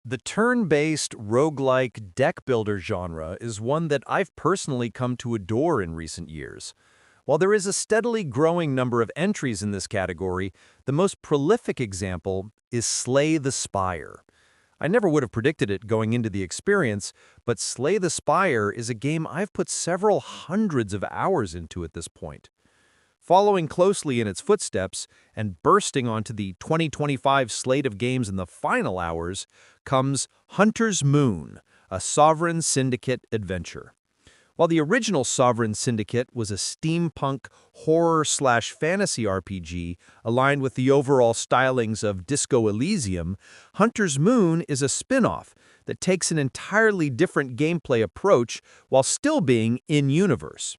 The turn-based, roguelike deck builder genre is one that I've personally come to adore in recent years. While there is a steadily growing number of entries in this category, the most prolific example is Slay the Spire. I never would have predicted it going into the experience, but Slay the Spire is a game I've put several hundreds of hours into at this point. Following closely in its footsteps and bursting onto the 2025 slate of games in the final hours comes Hunter's Moon, a Sovereign Syndicate Adventure. While the original Sovereign Syndicate was a steampunk horror/fantasy RPG aligned with the overall stylings of Disco Elysium, Hunter's Moon is a spin-off that takes an entirely different gameplay approach while still being in-universe.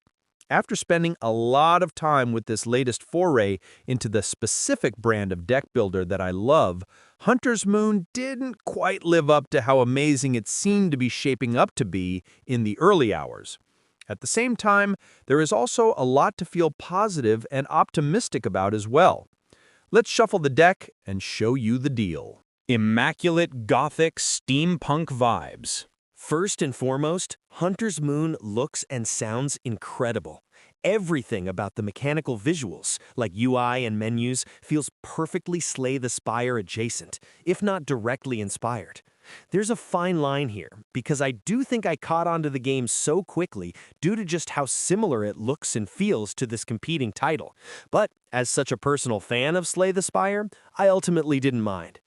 After spending a lot of time with this latest foray into the specific brand of deck builder that I love, Hunter's Moon didn't quite live up to how amazing it seemed to be shaping up to be in the early hours. At the same time, there is also a lot to feel positive and optimistic about as well. Let's shuffle the deck and show you the deal. Immaculate Gothic steampunk vibes. First and foremost, Hunter's Moon looks and sounds incredible. Everything about the mechanical visuals, like UI and menus, feels perfectly Slay the Spire adjacent, if not directly inspired. There's a fine line here, because I do think I caught onto the game so quickly due to just how similar it looks and feels to this competing title. But as such a personal fan of Slay the Spire, I ultimately didn't mind.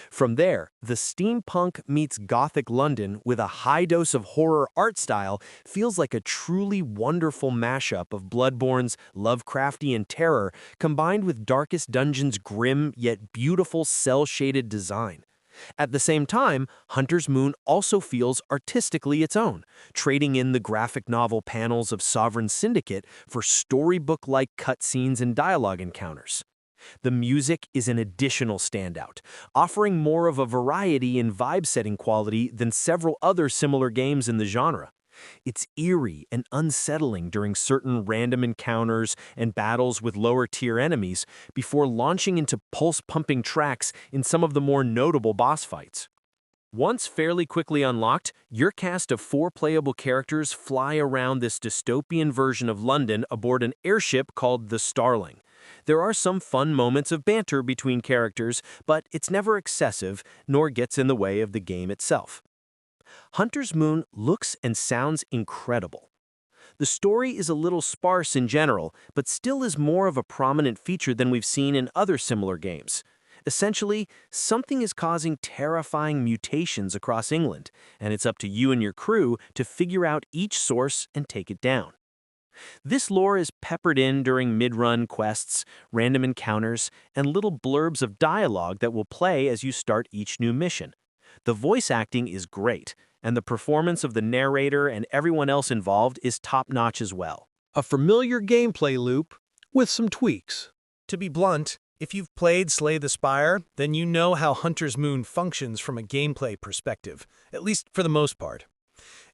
From there, the steampunk meets Gothic London with a high dose of horror art style feels like a truly wonderful mashup of Bloodborne's Lovecraftian terror combined with Darkest Dungeon's grim yet beautiful cel-shaded design. At the same time, Hunter's Moon also feels artistically its own, trading in the graphic novel panels of Sovereign Syndicate for storybook-like cutscenes and dialogue encounters. The music is an additional standout, offering more of a variety in vibe-setting quality than several other similar games in the genre. It's eerie and unsettling during certain random encounters and battles with lower-tier enemies before launching into pulse-pumping tracks in some of the more notable boss fights. Once fairly quickly unlocked, your cast of 4 playable characters fly around this dystopian version of London aboard an airship called the Starling. There are some fun moments of banter between characters, but it's never excessive, nor gets in the way of the game itself. Hunter's Moon looks and sounds incredible. The story is a little sparse in general, but still is more of a prominent feature than we've seen in other similar games. Essentially, something is causing terrifying mutations across England, and it's up to you and your crew to figure out each source and take it down. This lore is peppered in during mid-run quests, random encounters, and little blurbs of dialogue that will play as you start each new mission. The voice acting is great, and the performance of the narrator and everyone else involved is top-notch as well. A familiar gameplay loop with some tweaks. To be blunt, if you've played Slay the Spire, then you know how Hunter's Moon functions from a gameplay perspective, at least for the most part.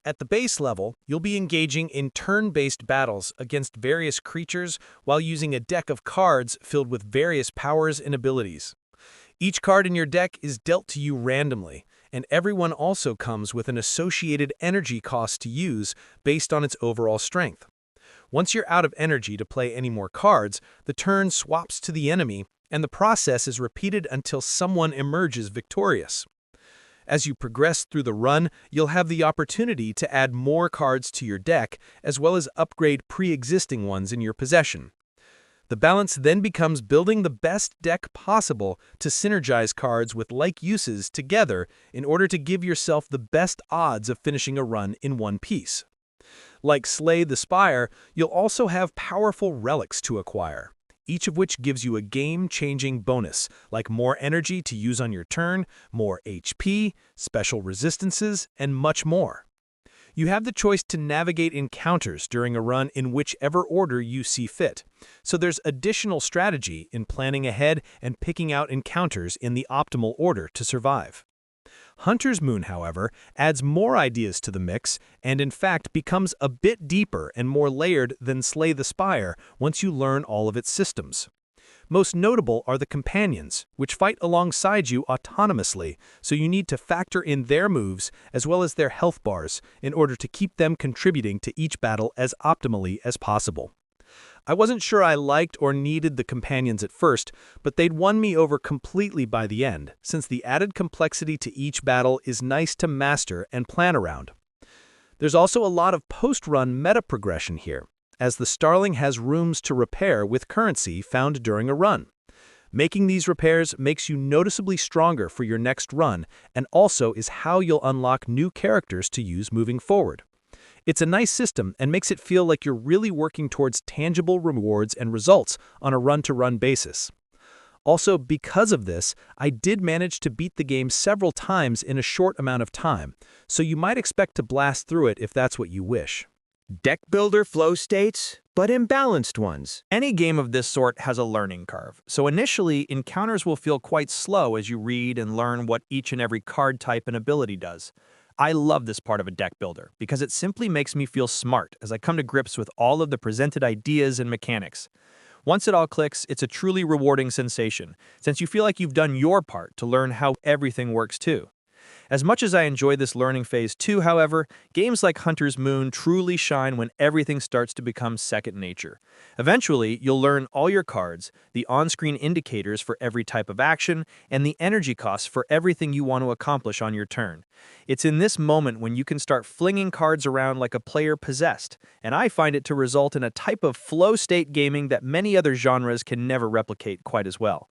At the base level, you'll be engaging in turn-based battles against various creatures while using a deck of cards filled with various powers and abilities. Each card in your deck is dealt to you randomly, and everyone also comes with an associated energy cost to use based on its overall strength. Once you're out of energy to play any more cards, the turn swaps to the enemy, and the process is repeated until someone emerges victorious. As you progress through the run, you'll have the opportunity to add more cards to your deck, as well as upgrade pre-existing ones in your possession. The balance then becomes building the best deck possible to synergize cards with like uses together in order to give yourself the best odds of finishing a run in one piece. Like Slay the Spire, you'll also have powerful relics to acquire, each of which gives you a game-changing bonus, like more energy to use on your turn, more HP, special resistances, and much more. You have the choice to navigate encounters during a run in whichever order you see fit, so there's additional strategy in planning ahead and picking out encounters in the optimal order to survive. Hunter's Moon, however, adds more ideas to the mix and in fact becomes a bit deeper and more layered than Slay the Spire once you learn all of its systems. Most notable are the companions, which fight alongside you autonomously, so you need to factor in their moves as well as their health bars in order to keep them contributing to each battle as optimally as possible. I wasn't sure I liked or needed the companions at first, but they'd won me over completely by the end, since the added complexity to each battle is nice to master and plan around. There's also a lot of post-run meta progression here, as the Starling has rooms to repair with currency found during a run. Making these repairs makes you noticeably stronger for your next run, and also is how you'll unlock new characters to use moving forward. It's a nice system and makes it feel like you're really working towards tangible rewards and results on a run-to-run basis. Also, because of this, I did manage to beat the game several times in a short amount of time, so you might expect to blast through it if that's what you wish. Deck builder flow states, but imbalanced ones. Any game of this sort has a learning curve, so initially encounters will feel quite slow as you read and learn what each and every card type and ability does. I love this part of a deck builder because it simply makes me feel smart as I come to grips with all of the presented ideas and mechanics. Once it all clicks, it's a truly rewarding sensation, since you feel like you've done your part to learn how everything works too. As much as I enjoy this learning phase too, however, games like Hunter's Moon truly shine when everything starts to become second nature. Eventually, you'll learn all your cards, the on-screen indicators for every type of action, and the energy costs for everything you want to accomplish on your turn. It's in this moment when you can start flinging cards around like a player possessed, and I find it to result in a type of flow-state gaming that many other genres can never replicate quite as well.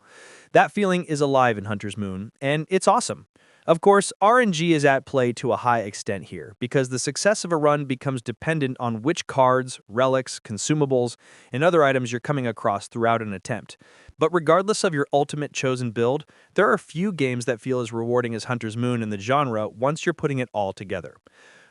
That feeling is alive in Hunter's Moon, and it's awesome. Of course, RNG is at play to a high extent here, because the success of a run becomes dependent on which cards, relics, consumables, and other items you're coming across throughout an attempt. But regardless of your ultimate chosen build, there are few games that feel as rewarding as Hunter's Moon in the genre once you're putting it all together.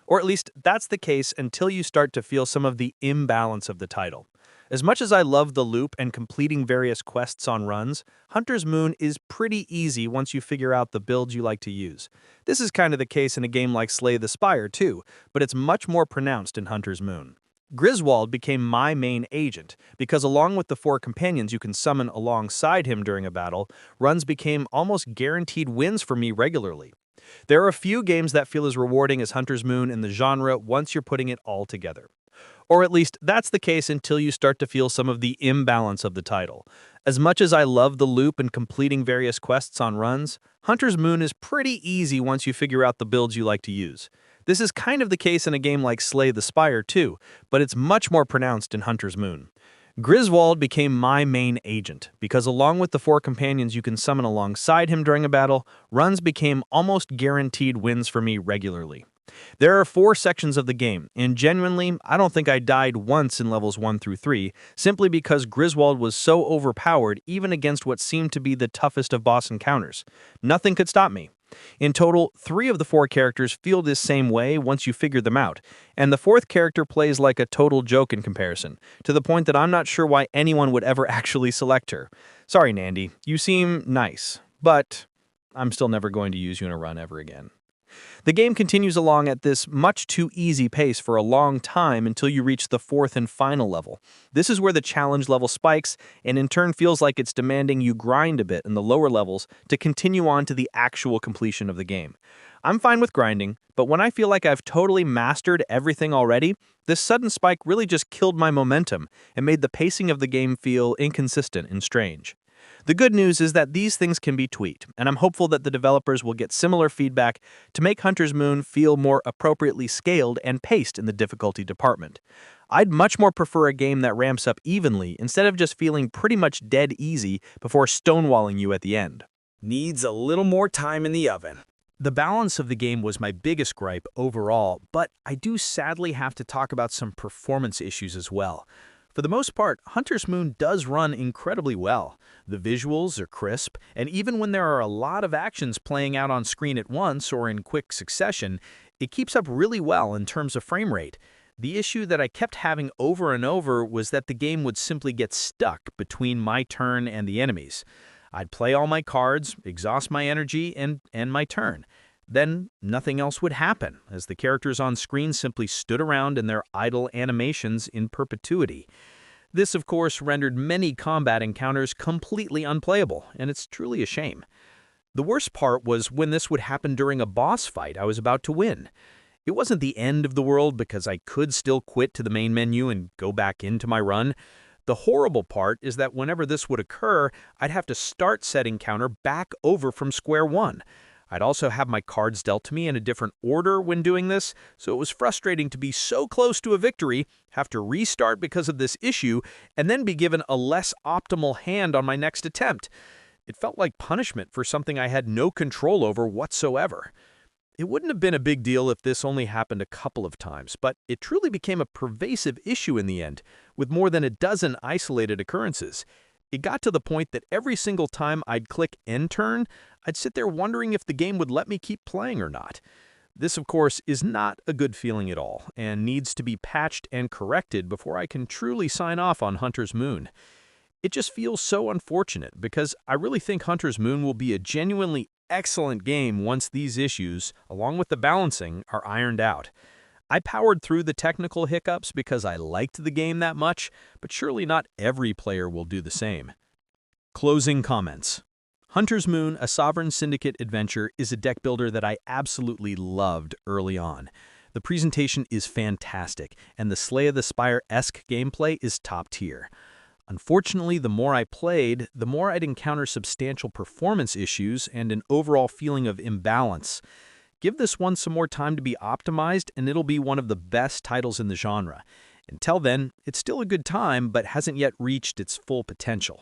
Or at least that's the case until you start to feel some of the imbalance of the title. As much as I love the loop and completing various quests on runs, Hunter's Moon is pretty easy once you figure out the builds you like to use. This is kind of the case in a game like Slay the Spire too, but it's much more pronounced in Hunter's Moon. Griswold became my main agent, because along with the 4 companions you can summon alongside him during a battle, runs became almost guaranteed wins for me regularly. There are a few games that feel as rewarding as Hunter's Moon in the genre once you're putting it all together. Or at least that's the case until you start to feel some of the imbalance of the title. As much as I love the loop and completing various quests on runs, Hunter's Moon is pretty easy once you figure out the builds you like to use. This is kind of the case in a game like Slay the Spire too, but it's much more pronounced in Hunter's Moon. Griswold became my main agent, because along with the 4 companions you can summon alongside him during a battle, runs became almost guaranteed wins for me regularly. There are 4 sections of the game, and genuinely, I don't think I died once in levels 1 through 3, simply because Griswold was so overpowered even against what seemed to be the toughest of boss encounters. Nothing could stop me. In total, 3 of the 4 characters feel this same way once you figure them out, and the 4th character plays like a total joke in comparison, to the point that I'm not sure why anyone would ever actually select her. Sorry, Nandy, you seem nice, but I'm still never going to use you in a run ever again. The game continues along at this much too easy pace for a long time until you reach the 4th and final level. This is where the challenge level spikes, and in turn feels like it's demanding you grind a bit in the lower levels to continue on to the actual completion of the game. I'm fine with grinding, but when I feel like I've totally mastered everything already, this sudden spike really just killed my momentum and made the pacing of the game feel inconsistent and strange. The good news is that these things can be tweaked, and I'm hopeful that the developers will get similar feedback to make Hunter's Moon feel more appropriately scaled and paced in the difficulty department. I'd much more prefer a game that ramps up evenly instead of just feeling pretty much dead easy before stonewalling you at the end. Needs a little more time in the oven. The balance of the game was my biggest gripe overall, but I do sadly have to talk about some performance issues as well. For the most part, Hunter's Moon does run incredibly well. The visuals are crisp, and even when there are a lot of actions playing out on screen at once or in quick succession, it keeps up really well in terms of frame rate. The issue that I kept having over and over was that the game would simply get stuck between my turn and the enemies. I'd play all my cards, exhaust my energy, and end my turn. Then nothing else would happen, as the characters on screen simply stood around in their idle animations in perpetuity. This, of course, rendered many combat encounters completely unplayable, and it's truly a shame. The worst part was when this would happen during a boss fight I was about to win. It wasn't the end of the world because I could still quit to the main menu and go back into my run. The horrible part is that whenever this would occur, I'd have to start said encounter back over from square one. I'd also have my cards dealt to me in a different order when doing this, so it was frustrating to be so close to a victory, have to restart because of this issue, and then be given a less optimal hand on my next attempt. It felt like punishment for something I had no control over whatsoever. It wouldn't have been a big deal if this only happened a couple of times, but it truly became a pervasive issue in the end, with more than a dozen isolated occurrences. It got to the point that every single time I'd click End Turn, I'd sit there wondering if the game would let me keep playing or not. This, of course, is not a good feeling at all, and needs to be patched and corrected before I can truly sign off on Hunter's Moon. It just feels so unfortunate because I really think Hunter's Moon will be a genuinely excellent game once these issues, along with the balancing, are ironed out. I powered through the technical hiccups because I liked the game that much, but surely not every player will do the same. Closing comments. Hunter's Moon, a Sovereign Syndicate Adventure, is a deck builder that I absolutely loved early on. The presentation is fantastic, and the Slay the Spire-esque gameplay is top tier. Unfortunately, the more I played, the more I'd encounter substantial performance issues and an overall feeling of imbalance. Give this one some more time to be optimized, and it'll be one of the best titles in the genre. Until then, it's still a good time, but hasn't yet reached its full potential.